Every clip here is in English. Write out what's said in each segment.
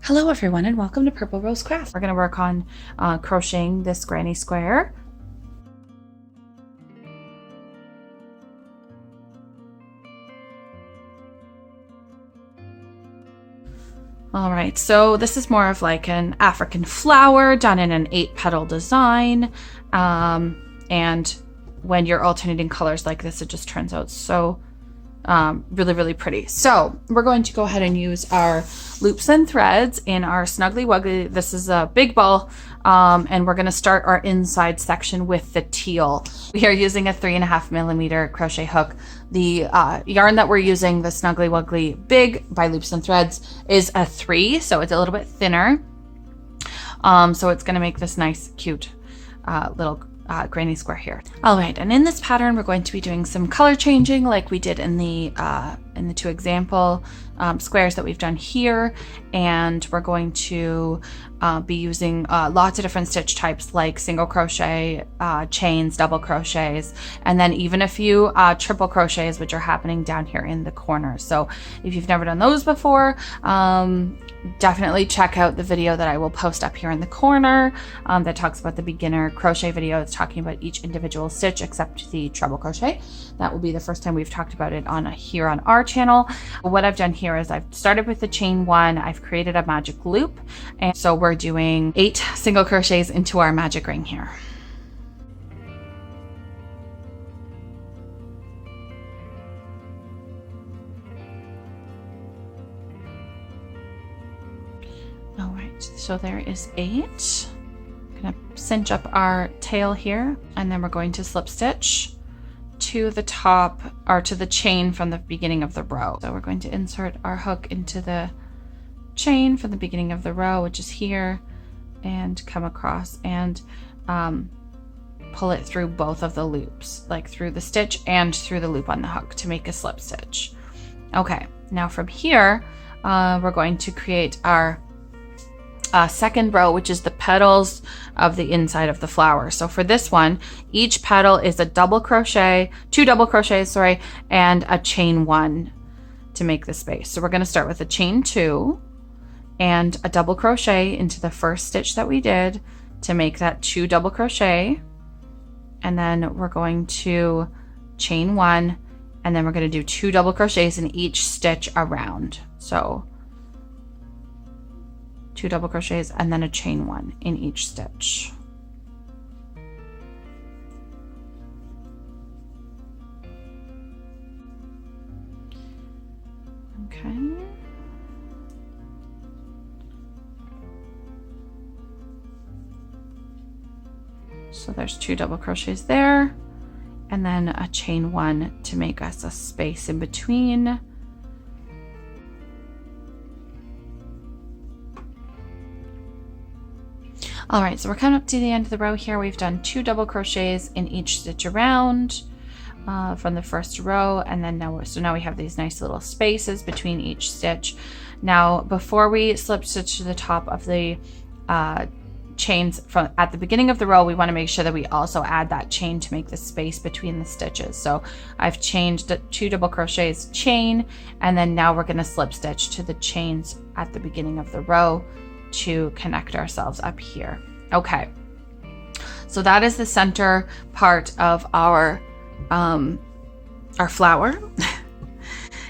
Hello everyone and welcome to Purple Rose Craft. We're going to work on crocheting this granny square. All right, so this is more of like an African flower done in an 8-petal design. And when you're alternating colors like this, it just turns out so really pretty. So we're going to go ahead and use our loops and threads in our Snuggly Wuggly. This is a big ball, and we're going to start our inside section with the teal. We are using a 3.5mm crochet hook. The yarn that we're using, the Snuggly Wuggly Big by Loops and Threads, is a 3, so it's a little bit thinner. So it's going to make this nice, cute little granny square here. All right, and in this pattern, we're going to be doing some color changing like we did in the 2 example squares that we've done here. And we're going to be using lots of different stitch types like single crochet, chains, double crochets, and then even a few triple crochets, which are happening down here in the corner. So if you've never done those before, definitely check out the video that I will post up here in the corner that talks about the beginner crochet video. It's talking about each individual stitch except the treble crochet. That will be the first time we've talked about it on here on our channel. What I've done here is I've started with the chain 1, I've created a magic loop, and so we're doing 8 single crochets into our magic ring here. All right, so there is 8. I'm gonna cinch up our tail here, and then we're going to slip stitch to the top or to the chain from the beginning of the row. So we're going to insert our hook into the chain from the beginning of the row, which is here, and come across and pull it through both of the loops, like through the stitch and through the loop on the hook to make a slip stitch. Okay, now from here, we're going to create our second row, which is the petals of the inside of the flower. So for this one, each petal is a double crochet, 2 double crochets, sorry, and a chain 1 to make the space. So we're going to start with a chain 2 and a double crochet into the first stitch that we did to make that 2 double crochet, and then we're going to chain 1, and then we're going to do 2 double crochets in each stitch around. So 2 double crochets and then a chain 1 in each stitch. Okay. So there's 2 double crochets there, and then a chain 1 to make us a space in between. All right, so we're coming up to the end of the row here. We've done 2 double crochets in each stitch around from the first row, and then now we have these nice little spaces between each stitch. Now, before we slip stitch to the top of the chains from at the beginning of the row, we want to make sure that we also add that chain to make the space between the stitches. So I've changed 2 double crochets, chain, and then now we're going to slip stitch to the chains at the beginning of the row to connect ourselves up here. Okay, so that is the center part of our flower.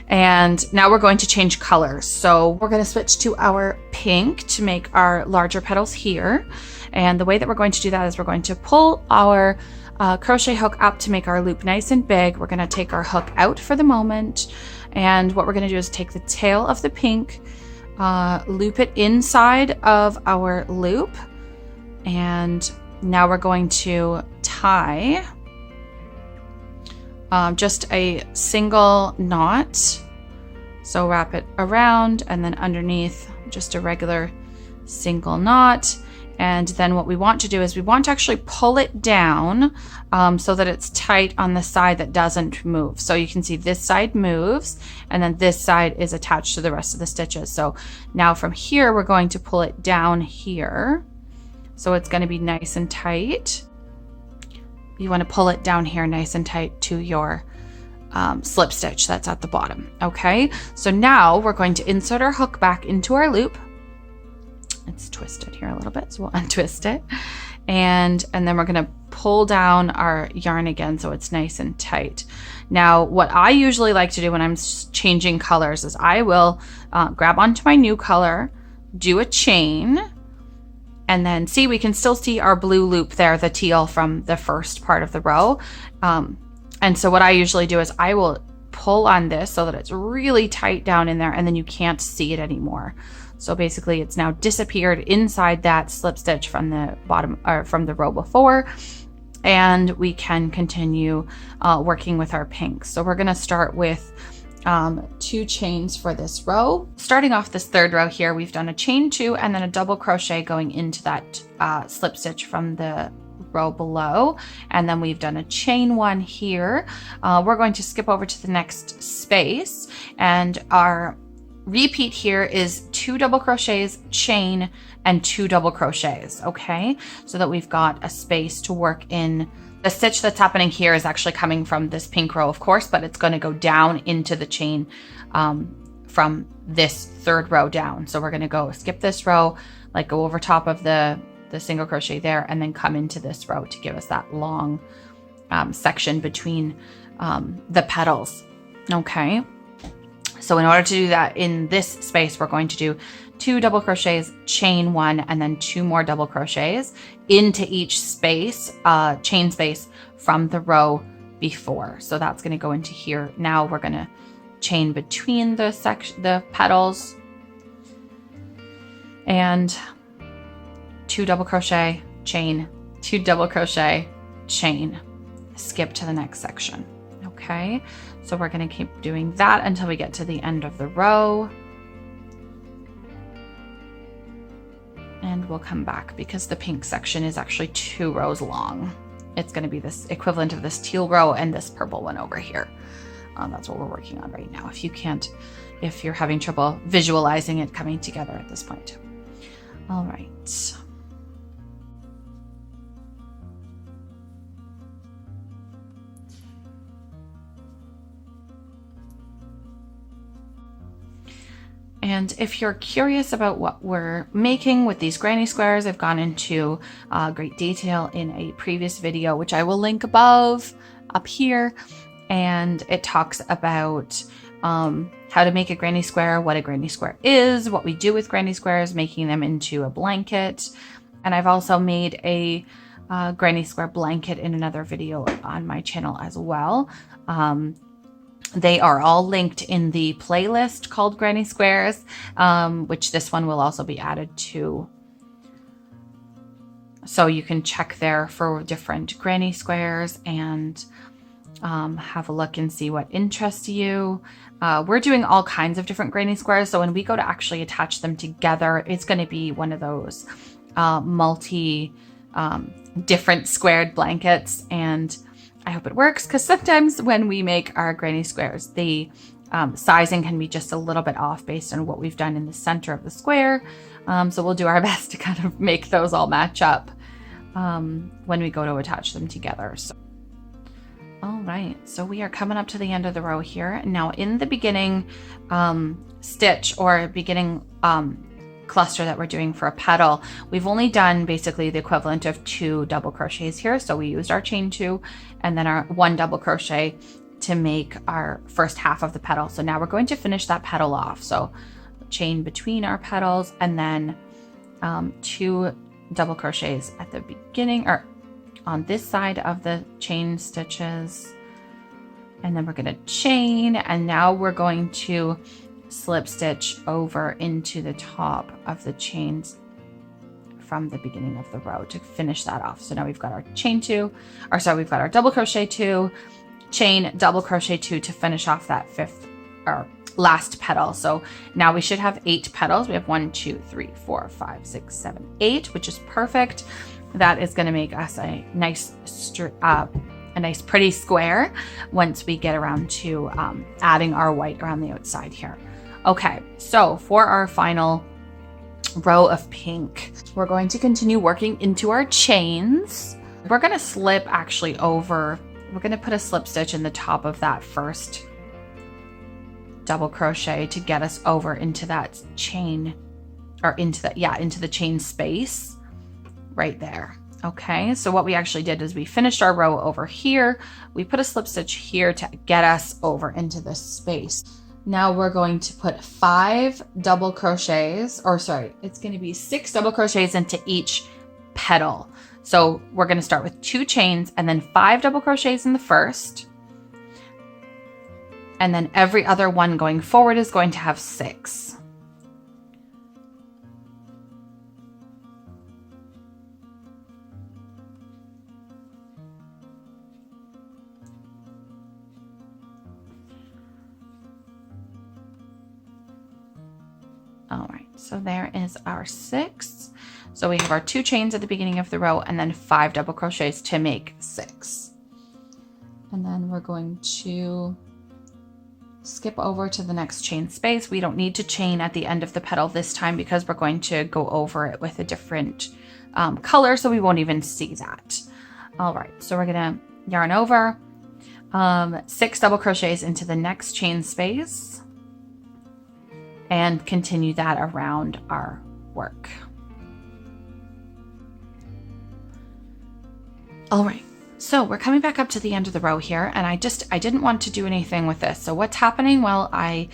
And now we're going to change colors. So we're going to switch to our pink to make our larger petals here. And the way that we're going to do that is we're going to pull our crochet hook up to make our loop nice and big. We're going to take our hook out for the moment. And what we're going to do is take the tail of the pink, loop it inside of our loop, and now we're going to tie just a single knot. So wrap it around and then underneath just a regular single knot. And then what we want to do is we want to actually pull it down so that it's tight on the side that doesn't move. So you can see this side moves, and then this side is attached to the rest of the stitches. So now from here, we're going to pull it down here. So it's going to be nice and tight. You want to pull it down here nice and tight to your slip stitch that's at the bottom. Okay, so now we're going to insert our hook back into our loop. It's twisted here a little bit, so we'll untwist it. And then we're gonna pull down our yarn again so it's nice and tight. Now, what I usually like to do when I'm changing colors is I will grab onto my new color, do a chain, and then see, we can still see our blue loop there, the teal from the first part of the row. And so what I usually do is I will pull on this so that it's really tight down in there, and then you can't see it anymore. So basically it's now disappeared inside that slip stitch from the bottom, or from the row before, and we can continue working with our pinks. So we're gonna start with 2 chains for this row. Starting off this third row here, we've done a chain 2 and then a double crochet going into that slip stitch from the row below, and then we've done a chain 1 here. We're going to skip over to the next space, and our repeat here is 2 double crochets, chain, and 2 double crochets, okay? So that we've got a space to work in. The stitch that's happening here is actually coming from this pink row, of course, but it's going to go down into the chain from this third row down. So we're going to go skip this row, like go over top of the single crochet there, and then come into this row to give us that long section between the petals, okay? So in order to do that in this space, we're going to do 2 double crochets, chain 1, and then 2 more double crochets into each space, chain space from the row before. So that's going to go into here. Now we're going to chain between the petals, and 2 double crochet, chain, 2 double crochet, chain, skip to the next section. Okay, so we're going to keep doing that until we get to the end of the row, and we'll come back because the pink section is actually 2 rows long. It's going to be this equivalent of this teal row and this purple one over here. That's what we're working on right now. If you're having trouble visualizing it coming together at this point. All right. And if you're curious about what we're making with these granny squares, I've gone into great detail in a previous video, which I will link above, up here. And it talks about how to make a granny square, what a granny square is, what we do with granny squares, making them into a blanket. And I've also made a granny square blanket in another video on my channel as well. They are all linked in the playlist called Granny Squares, which this one will also be added to. So you can check there for different granny squares and have a look and see what interests you. We're doing all kinds of different granny squares. So when we go to actually attach them together, it's going to be one of those different squared blankets. And I hope it works, because sometimes when we make our granny squares, the sizing can be just a little bit off based on what we've done in the center of the square. So we'll do our best to kind of make those all match up when we go to attach them together. So, all right, so we are coming up to the end of the row here. Now in the beginning stitch or beginning cluster that we're doing for a petal, we've only done basically the equivalent of 2 double crochets here. So we used our chain 2 and then our 1 double crochet to make our first half of the petal. So now we're going to finish that petal off. So chain between our petals, and then 2 double crochets at the beginning or on this side of the chain stitches, and then we're going to chain, and now we're going to slip stitch over into the top of the chains from the beginning of the row to finish that off. So now we've got our chain 2, or sorry, we've got our double crochet 2, chain, double crochet 2 to finish off that fifth or last petal. So now we should have 8 petals. We have 1, 2, 3, 4, 5, 6, 7, 8, which is perfect. That is going to make us a nice pretty square once we get around to adding our white around the outside here. Okay, so for our final row of pink, we're going to continue working into our chains. We're going to slip actually over, we're going to put a slip stitch in the top of that first double crochet to get us over into that chain or into the chain space right there. Okay, so what we actually did is we finished our row over here. We put a slip stitch here to get us over into this space. Now we're going to put 5 double crochets, or sorry, it's going to be 6 double crochets into each petal. So we're going to start with 2 chains and then 5 double crochets in the first. And then every other one going forward is going to have 6. All right, so there is our 6. So we have our 2 chains at the beginning of the row and then 5 double crochets to make 6. And then we're going to skip over to the next chain space. We don't need to chain at the end of the petal this time because we're going to go over it with a different color, so we won't even see that. All right, so we're gonna yarn over 6 double crochets into the next chain space and continue that around our work. All right, so we're coming back up to the end of the row here, and I didn't want to do anything with this. So what's happening while I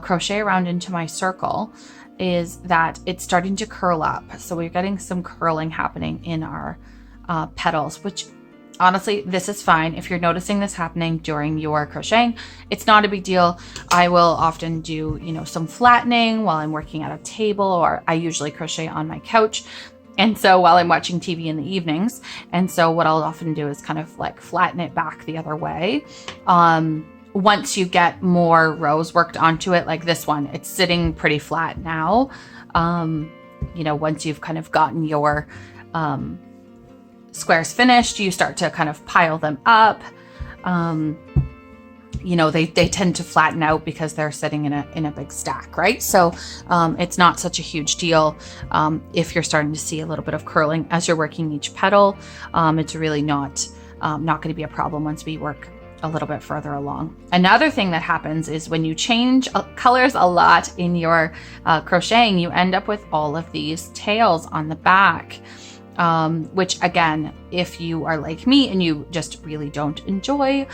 crochet around into my circle is that it's starting to curl up. So we're getting some curling happening in our petals, which honestly, this is fine. If you're noticing this happening during your crocheting, it's not a big deal. I will often do, some flattening while I'm working at a table, or I usually crochet on my couch. And so while I'm watching TV in the evenings, and so what I'll often do is kind of like flatten it back the other way. Once you get more rows worked onto it, like this one, it's sitting pretty flat now. Once you've kind of gotten your squares finished, you start to kind of pile them up. They tend to flatten out because they're sitting in a big stack, right? So it's not such a huge deal if you're starting to see a little bit of curling as you're working each petal. It's really not going to be a problem once we work a little bit further along. Another thing that happens is when you change colors a lot in your crocheting, you end up with all of these tails on the back. Which again, if you are like me and you just really don't enjoy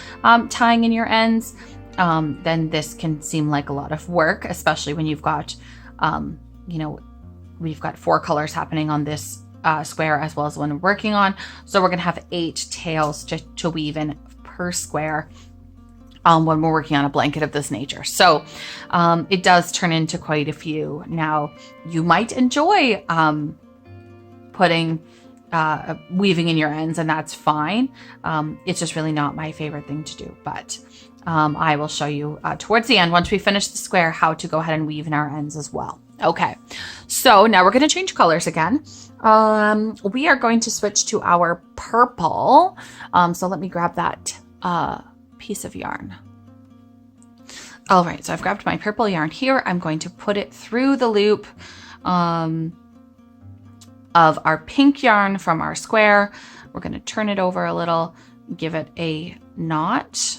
tying in your ends, then this can seem like a lot of work, especially when you've got, we've got 4 colors happening on this square as well as the one we're working on. So we're gonna have 8 tails to weave in per square when we're working on a blanket of this nature. So it does turn into quite a few. Now, you might enjoy weaving in your ends, and that's fine. It's just really not my favorite thing to do, but I will show you towards the end, once we finish the square, how to go ahead and weave in our ends as well. Okay, so now we're going to change colors again. We are going to switch to our purple. So let me grab that piece of yarn. All right, so I've grabbed my purple yarn here. I'm going to put it through the loop of our pink yarn from our square. We're going to turn it over a little, give it a knot.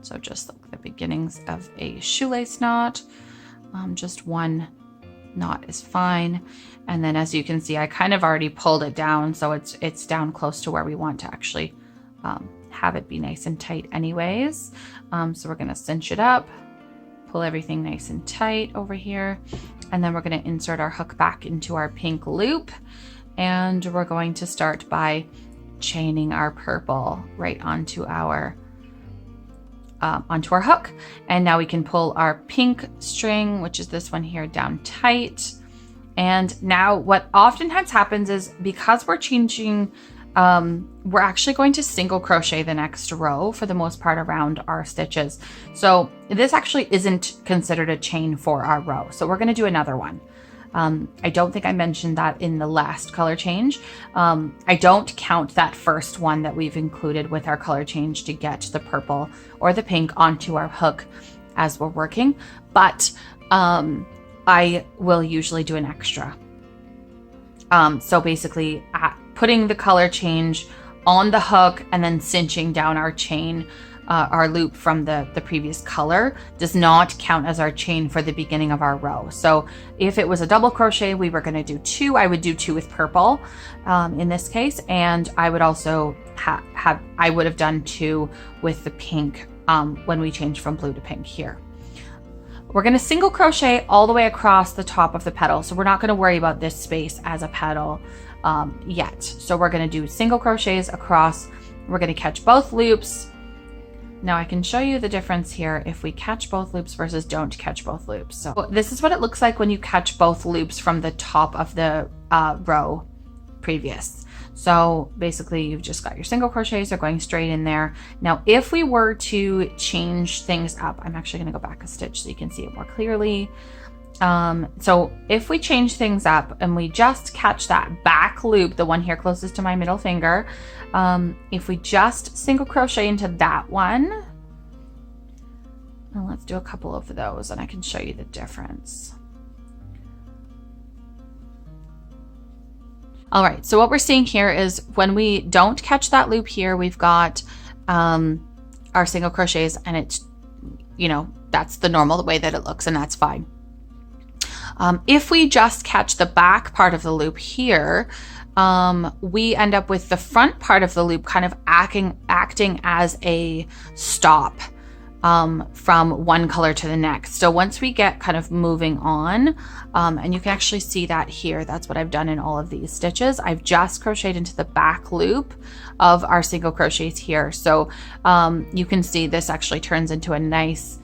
So just like the beginnings of a shoelace knot. Just one knot is fine. And then as you can see, I kind of already pulled it down, so it's down close to where we want to actually have it be nice and tight anyways. So we're going to cinch it up, pull everything nice and tight over here. And then we're going to insert our hook back into our pink loop. And we're going to start by chaining our purple right onto our hook. And now we can pull our pink string, which is this one here, down tight. And now what oftentimes happens is, because we're changing, we're actually going to single crochet the next row for the most part around our stitches. So this actually isn't considered a chain for our row. So we're going to do another one. I don't think I mentioned that in the last color change. I don't count that first one that we've included with our color change to get the purple or the pink onto our hook as we're working, but I will usually do an extra. So basically putting the color change on the hook and then cinching down our chain our loop from the previous color does not count as our chain for the beginning of our row. So if it was a double crochet, we were going to do 2. I would do 2 with purple in this case, and I would also I would have done 2 with the pink when we changed from blue to pink here. We're going to single crochet all the way across the top of the petal, so we're not going to worry about this space as a petal yet. So we're going to do single crochets across. We're going to catch both loops. Now I can show you the difference here if we catch both loops versus don't catch both loops. So this is what it looks like when you catch both loops from the top of the row previous. So basically you've just got your single crochets, they're going straight in there. Now if we were to change things up, I'm actually going to go back a stitch so you can see it more clearly. So if we change things up and we just catch that back loop, the one here closest to my middle finger, if we just single crochet into that one, and let's do a couple of those and I can show you the difference. All right, so what we're seeing here is when we don't catch that loop here, we've got our single crochets, and it's, you know, that's the normal way that it looks, and that's fine. If we just catch the back part of the loop here, we end up with the front part of the loop kind of acting as a stop from one color to the next. So once we get kind of moving on, and you can actually see that here, that's what I've done in all of these stitches. I've just crocheted into the back loop of our single crochets here. So you can see this actually turns into a nice,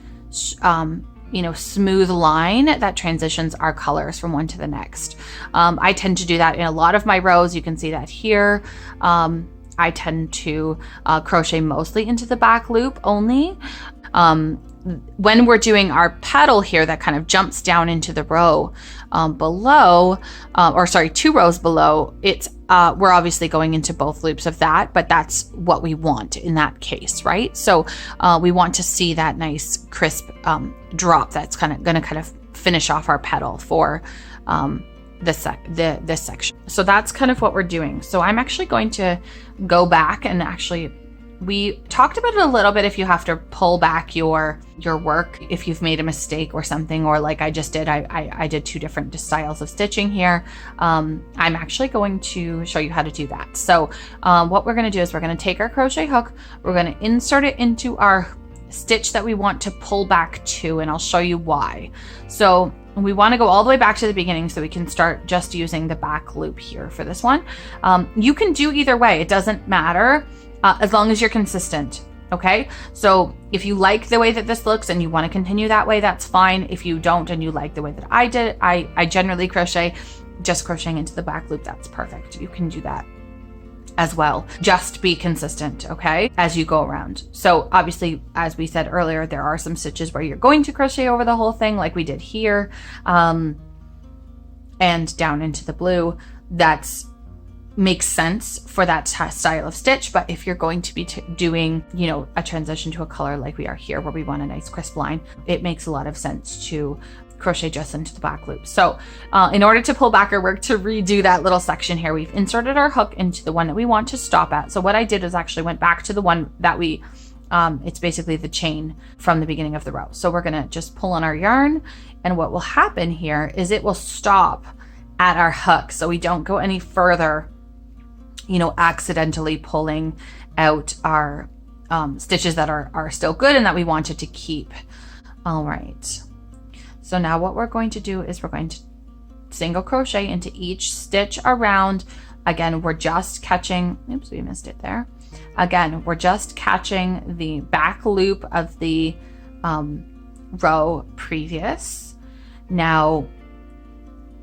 you know, smooth line that transitions our colors from one to the next. I tend to do that in a lot of my rows. You can see that here. I tend to crochet mostly into the back loop only. When we're doing our petal here that kind of jumps down into the row below, or sorry, 2 rows below, it's we're obviously going into both loops of that, but that's what we want in that case, right? So we want to see that nice crisp drop that's kind of going to finish off our petal for this section. So that's kind of what we're doing. So I'm actually going to go back and actually, we talked about it a little bit if you have to pull back your work if you've made a mistake or something, or like I just did, I did 2 different styles of stitching here. I'm actually going to show you how to do that. So what we're going to do is we're going to take our crochet hook, we're going to insert it into our stitch that we want to pull back to, and I'll show you why. So we want to go all the way back to the beginning so we can start just using the back loop here for this one. You can do either way, it doesn't matter. As long as you're consistent, okay? So if you like the way that this looks and you want to continue that way, that's fine. If you don't and you like the way that I did, I generally crochet just crocheting into the back loop, that's perfect. You can do that as well. Just be consistent, okay, as you go around. So obviously, as we said earlier, there are some stitches where you're going to crochet over the whole thing like we did here, and down into the blue. That's makes sense for that style of stitch. But if you're going to be doing, you know, a transition to a color like we are here where we want a nice crisp line, it makes a lot of sense to crochet just into the back loop. So in order to pull back our work, to redo that little section here, we've inserted our hook into the one that we want to stop at. So what I did is actually went back to the one that we it's basically the chain from the beginning of the row. So we're gonna just pull on our yarn, and what will happen here is it will stop at our hook, so we don't go any further, you know, accidentally pulling out our stitches that are still good and that we wanted to keep. All right, so now what we're going to do is we're going to single crochet into each stitch around. Again, we're just catching, oops, we missed it there. Again, we're just catching the back loop of the row previous. Now,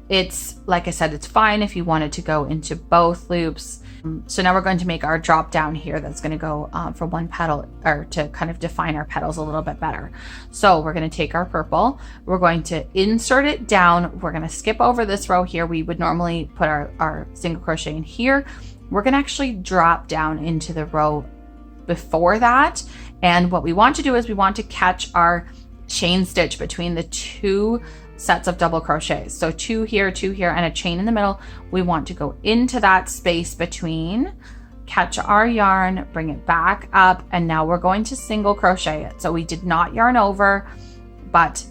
it's, like I said, it's fine if you wanted to go into both loops. So now we're going to make our drop down here that's going to go for one petal, or to kind of define our petals a little bit better. So we're going to take our purple, we're going to insert it down, we're going to skip over this row here. We would normally put our single crochet in here. We're going to actually drop down into the row before that, and what we want to do is we want to catch our chain stitch between the 2 sets of double crochets. So 2 here, and a chain in the middle. We want to go into that space between catch our yarn, bring it back up, and now we're going to single crochet it. So we did not yarn over, but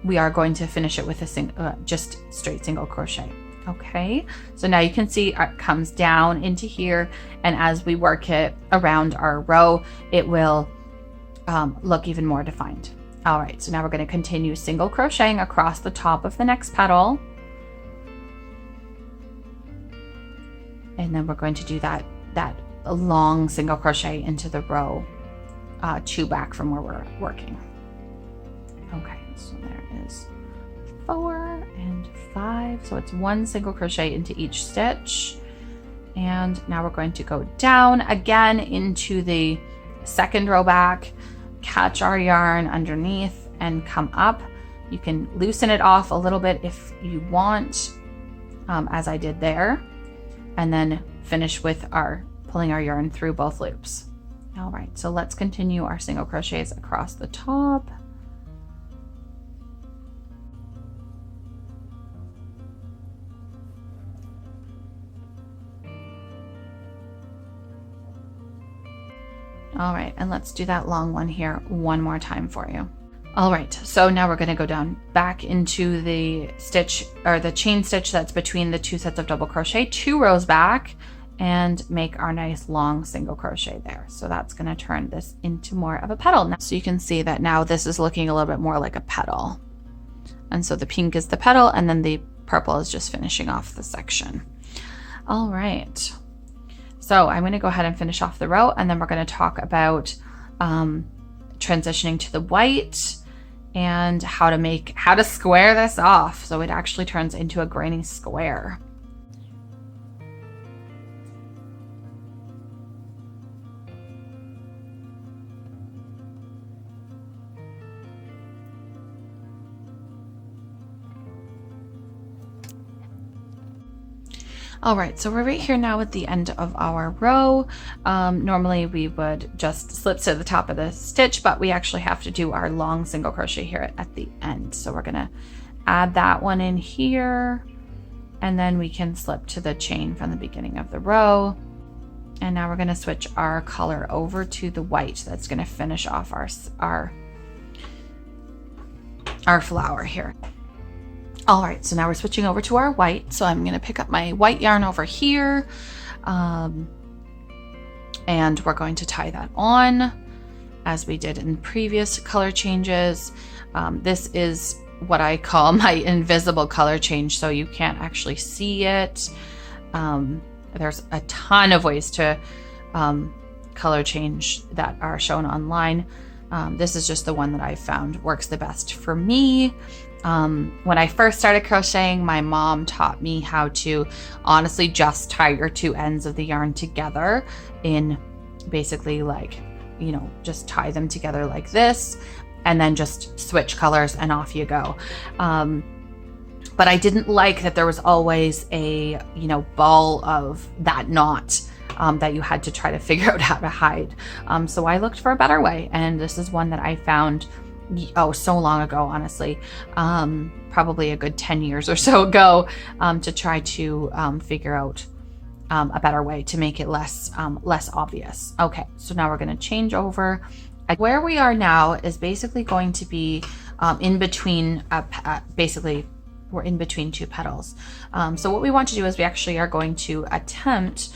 we are going to finish it with a just straight single crochet. Okay, so now you can see it comes down into here, and as we work it around our row, it will look even more defined. All right, so now we're going to continue single crocheting across the top of the next petal. And then we're going to do that long single crochet into the row 2 back from where we're working. Okay, so there is 4 and 5. So it's 1 single crochet into each stitch. And now we're going to go down again into the second row back, catch our yarn underneath and come up. You can loosen it off a little bit if you want, as I did there, and then finish with pulling our yarn through both loops. All right, so let's continue our single crochets across the top. All right, and let's do that long one here one more time for you. All right, so now we're going to go down back into the stitch or the chain stitch that's between the 2 sets of double crochet, 2 rows back, and make our nice long single crochet there. So that's going to turn this into more of a petal now. So you can see that now this is looking a little bit more like a petal. And so the pink is the petal, and then the purple is just finishing off the section. All right. So I'm going to go ahead and finish off the row, and then we're going to talk about transitioning to the white and how to square this off so it actually turns into a granny square. All right, so we're right here now at the end of our row. Normally we would just slip to the top of the stitch, but we actually have to do our long single crochet here at the end. So we're gonna add that one in here, and then we can slip to the chain from the beginning of the row. And now we're gonna switch our color over to the white. That's gonna finish off our flower here. All right, so now we're switching over to our white. So I'm gonna pick up my white yarn over here, and we're going to tie that on as we did in previous color changes. This is what I call my invisible color change, so you can't actually see it. There's a ton of ways to color change that are shown online. This is just the one that I found works the best for me. When I first started crocheting, my mom taught me how to honestly just tie your 2 ends of the yarn together in basically like, you know, just tie them together like this and then just switch colors and off you go. But I didn't like that there was always a, you know, ball of that knot that you had to try to figure out how to hide. So I looked for a better way, and this is one that I found so long ago, honestly, probably a good 10 years or so ago, to try to figure out a better way to make it less obvious. Okay, so now we're going to change over. Where we are now is basically going to be in between, basically we're in between 2 petals. So what we want to do is we actually are going to attempt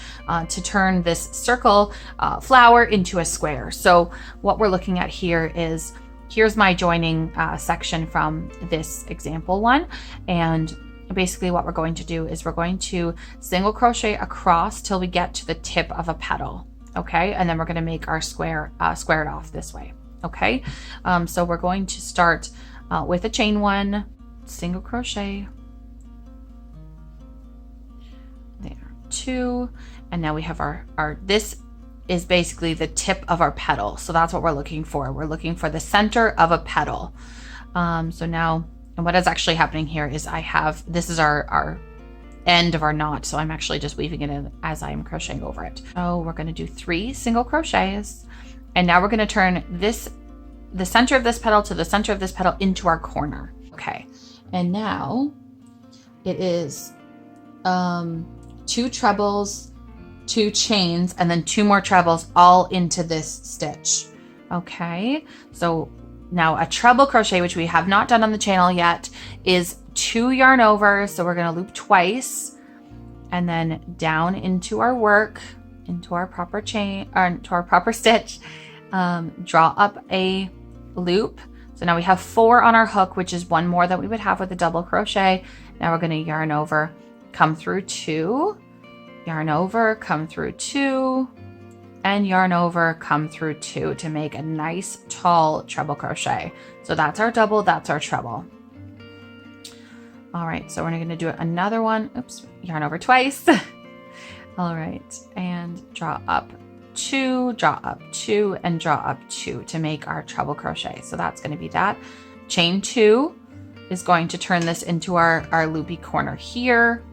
to turn this circle flower into a square. So what we're looking at here is, here's my joining section from this example one. And basically what we're going to do is we're going to single crochet across till we get to the tip of a petal. Okay, and then we're going to make our square it off this way. Okay, so we're going to start with a chain 1, single crochet, there, 2, and now we have our this is basically the tip of our petal. So that's what we're looking for. We're looking for the center of a petal. So now, and what is actually happening here is this is our end of our knot. So I'm actually just weaving it in as I'm crocheting over it. So we're going to do 3 single crochets. And now we're going to turn the center of this petal to the center of this petal into our corner. Okay. And now it is 2 trebles, 2 chains, and then 2 more trebles all into this stitch. Okay, so now a treble crochet, which we have not done on the channel yet, is 2 yarn over. So we're going to loop twice and then down into our work, into our proper chain, or into our proper stitch, draw up a loop. So now we have 4 on our hook, which is 1 more than we would have with a double crochet. Now we're going to yarn over, come through 2, yarn over, come through 2, and yarn over, come through 2 to make a nice tall treble crochet. So that's our double, that's our treble. All right, so we're going to do another one. Oops, yarn over twice. All right, and draw up 2, draw up 2, and draw up 2 to make our treble crochet. So that's going to be that. Chain 2 is going to turn this into our loopy corner here.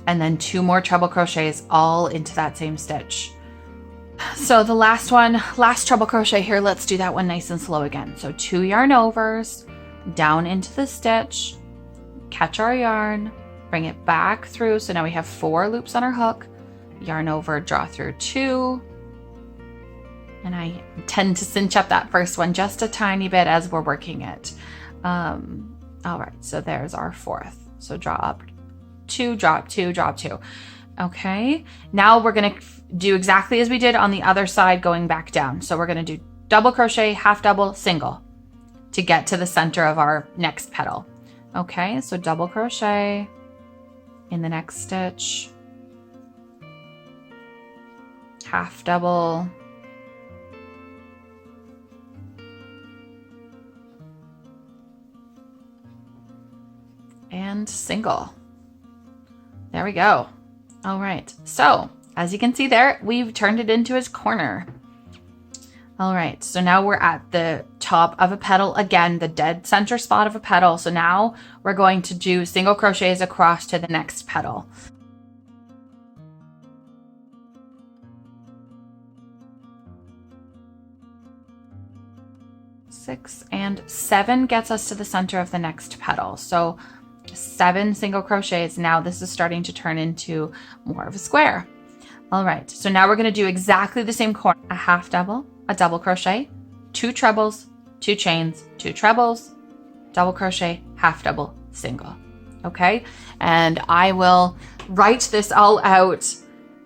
And then 2 more treble crochets all into that same stitch. So the last one, last treble crochet here, let's do that one nice and slow again. So 2 yarn overs, down into the stitch, catch our yarn, bring it back through. So now we have 4 loops on our hook, yarn over, draw through 2. And I tend to cinch up that first one just a tiny bit as we're working it. All right, so there's our 4th. So draw up 2, draw up 2, draw up 2. Okay, now we're gonna do exactly as we did on the other side going back down. So we're gonna do double crochet, half double, single to get to the center of our next petal. Okay, so double crochet in the next stitch, half double, and single. There we go. All right, so as you can see there, we've turned it into his corner. All right, so now we're at the top of a petal again, the dead center spot of a petal. So now we're going to do single crochets across to the next petal. Six and 7 gets us to the center of the next petal. So 7 single crochets. Now this is starting to turn into more of a square. All right, so now we're going to do exactly the same corner. A half double, a double crochet, 2 trebles, 2 chains, 2 trebles, double crochet, half double, single. Okay, and I will write this all out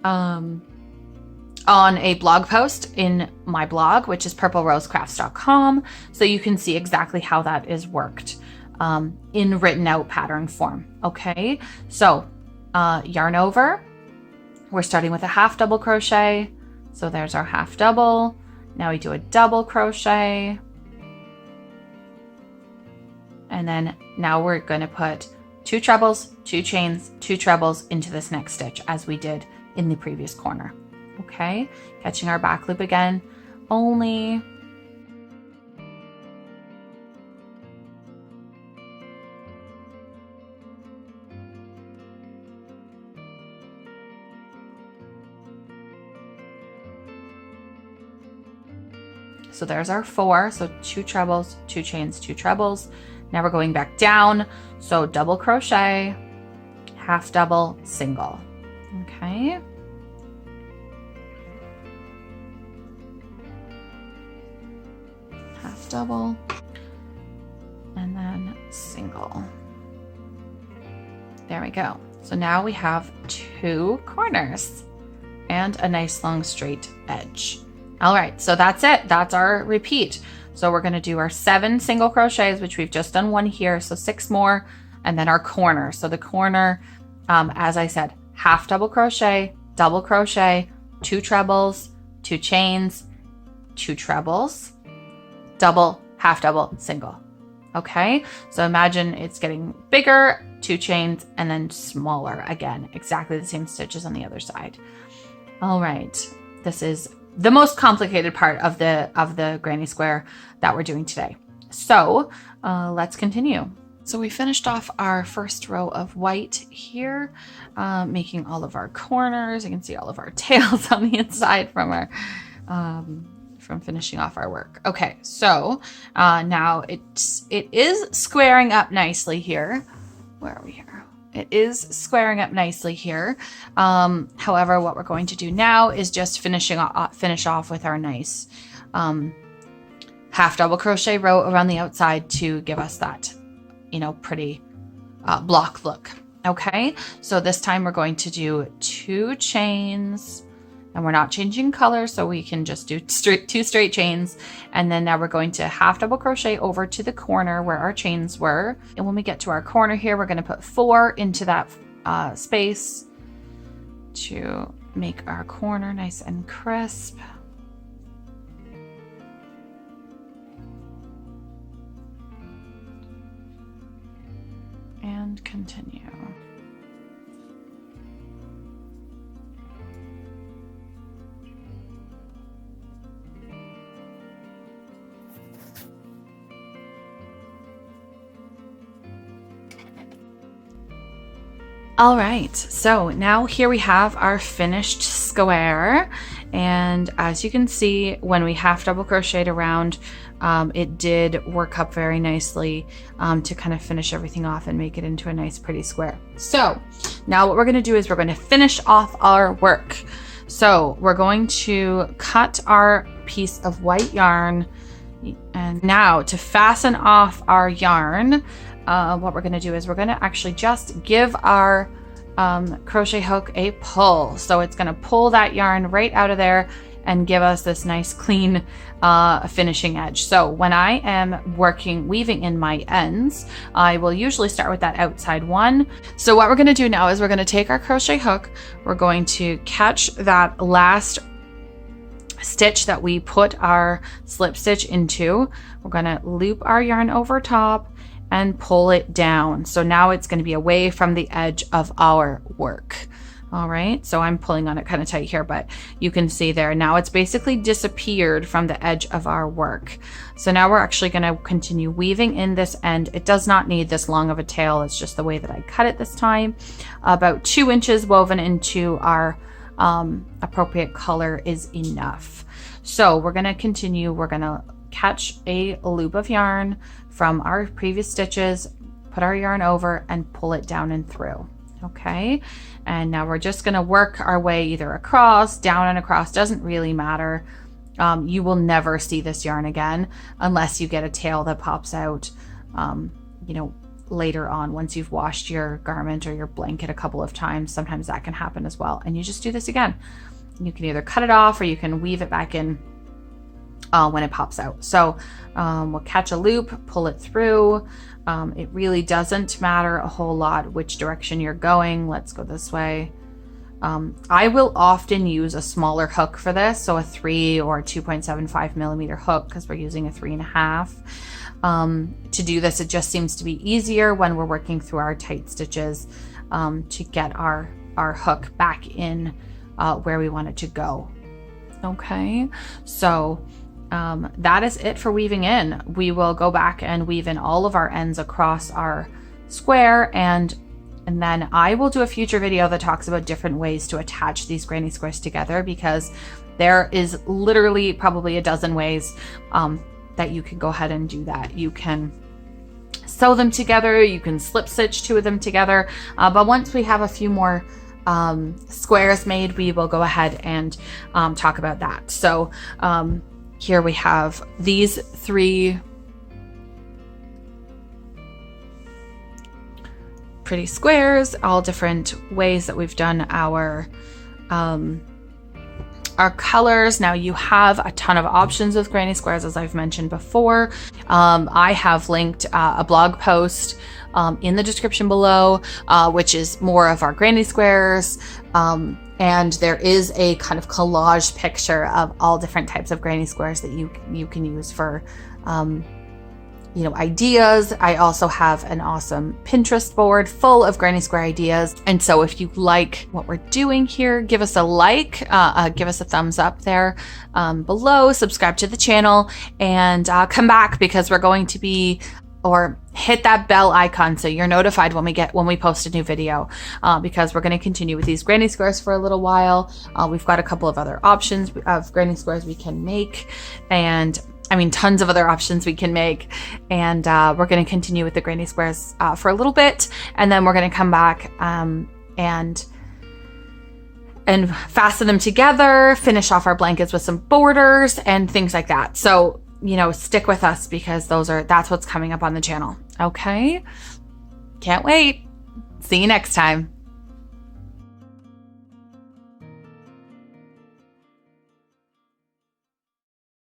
on a blog post in my blog, which is purplerosecrafts.com, so you can see exactly how that is worked in written out pattern form. Okay, so yarn over. We're starting with a half double crochet. So there's our half double. Now we do a double crochet. And then now we're going to put 2 trebles, 2 chains, 2 trebles into this next stitch as we did in the previous corner. Okay, catching our back loop again, only so there's our 4. So 2 trebles, 2 chains, 2 trebles. Now we're going back down. So double crochet, half double, single. Okay. Half double, and then single. There we go. So now we have 2 corners and a nice long straight edge. All right, so that's it. That's our repeat. So we're going to do our 7 single crochets, which we've just done 1 here. So 6 more, and then our corner. So the corner, as I said, half double crochet, 2 trebles, 2 chains, 2 trebles, double, half double, single. Okay, so imagine it's getting bigger, 2 chains, and then smaller again, exactly the same stitches on the other side. All right, this is the most complicated part of the granny square that we're doing today. So let's continue. So we finished off our first row of white here, making all of our corners. You can see all of our tails on the inside from our from finishing off our work. Okay, so now it is squaring up nicely here. Where are we here? it is squaring up nicely here. However, what we're going to do now is just finish off with our nice half double crochet row around the outside to give us that, you know, pretty block look. Okay, so this time we're going to do 2 chains, and we're not changing color, so we can just do 2 straight chains. And then now we're going to half double crochet over to the corner where our chains were. And when we get to our corner here, we're going to put 4 into that space to make our corner nice and crisp. And continue. All right, so now here we have our finished square, and as you can see, when we half double crocheted around, it did work up very nicely to kind of finish everything off and make it into a nice pretty square. So now what we're going to do is we're going to finish off our work. So we're going to cut our piece of white yarn, and now to fasten off our yarn, what we're going to do is we're going to actually just give our crochet hook a pull. So it's going to pull that yarn right out of there and give us this nice clean finishing edge. So when I am weaving in my ends, I will usually start with that outside one. So what we're going to do now is we're going to take our crochet hook, we're going to catch that last stitch that we put our slip stitch into, we're going to loop our yarn over top and pull it down. So now it's going to be away from the edge of our work. All right, so I'm pulling on it kind of tight here, but you can see there, now it's basically disappeared from the edge of our work. So now we're actually going to continue weaving in this end. It does not need this long of a tail. It's just the way that I cut it this time. About 2 inches woven into our appropriate color is enough. So we're going to continue. We're going to catch a loop of yarn from our previous stitches, put our yarn over and pull it down and through. Okay, and now we're just going to work our way either across, down and across, doesn't really matter. You will never see this yarn again unless you get a tail that pops out, you know, later on once you've washed your garment or your blanket a couple of times. Sometimes that can happen as well, and you just do this again. You can either cut it off or you can weave it back in when it pops out. So we'll catch a loop, pull it through. It really doesn't matter a whole lot which direction you're going. Let's go this way. I will often use a smaller hook for this, so a 3 or 2.75 millimeter hook, because we're using a 3.5. To do this, it just seems to be easier when we're working through our tight stitches to get our hook back in where we want it to go. Okay, so that is it for weaving in. We will go back and weave in all of our ends across our square, and then I will do a future video that talks about different ways to attach these granny squares together, because there is literally probably a dozen ways that you can go ahead and do that. You can sew them together, you can slip stitch 2 of them together, but once we have a few more squares made, we will go ahead and talk about that. So here we have these 3 pretty squares, all different ways that we've done our colors. Now you have a ton of options with granny squares, as I've mentioned before. I have linked a blog post in the description below, which is more of our granny squares. And there is a kind of collage picture of all different types of granny squares that you can use for, you know, ideas. I also have an awesome Pinterest board full of granny square ideas. And so if you like what we're doing here, give us a like, give us a thumbs up there below, subscribe to the channel, and come back, because we're going to be, or hit that bell icon so you're notified when we post a new video, because we're going to continue with these granny squares for a little while. We've got a couple of other options of granny squares we can make, and I mean, tons of other options we can make. And we're going to continue with the granny squares for a little bit. And then we're going to come back and fasten them together, finish off our blankets with some borders and things like that. So, you know, stick with us because that's what's coming up on the channel. Okay. Can't wait. See you next time.